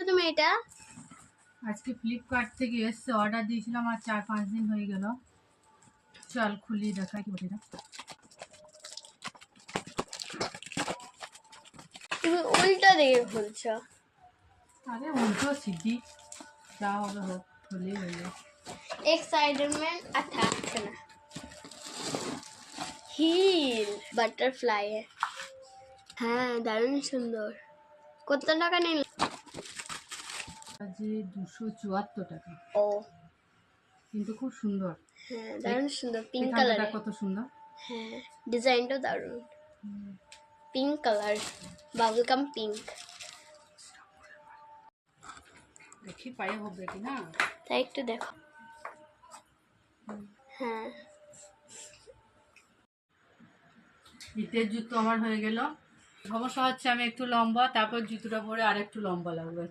তুমি এটা আজকে ফ্লিপকার্ট থেকে এসছে, অর্ডার দিয়েছিলাম আর 4-5 দিন হয়ে গেল। চল খুলি দেখাই কি বটিটা। তুমি উল্টা দিকে খুলছো। আরে উল্টো सीधी যা হবে হোক, খুলেই হলো। एक साइड में अच्छा ना হিল বাটারফ্লাই হ্যাঁ দারুণ সুন্দর। কত টাকা নিল? যে 274 টাকা। ও কিন্তু খুব সুন্দর। হ্যাঁ দারুণ সুন্দর, পিঙ্ক এখানটা কালার। কত সুন্দর। হ্যাঁ ডিজাইনটাও দারুণ, pink colour, bubble gum pink. দেখি পায়ে হবে কি না, তাই একটু দেখো। হ্যাঁ শীতের জুতো আমার হয়ে গেল। সমস্যা হচ্ছে আমি একটু লম্বা, তারপর জুতোটা পরে আর একটু লম্বা লাগবে।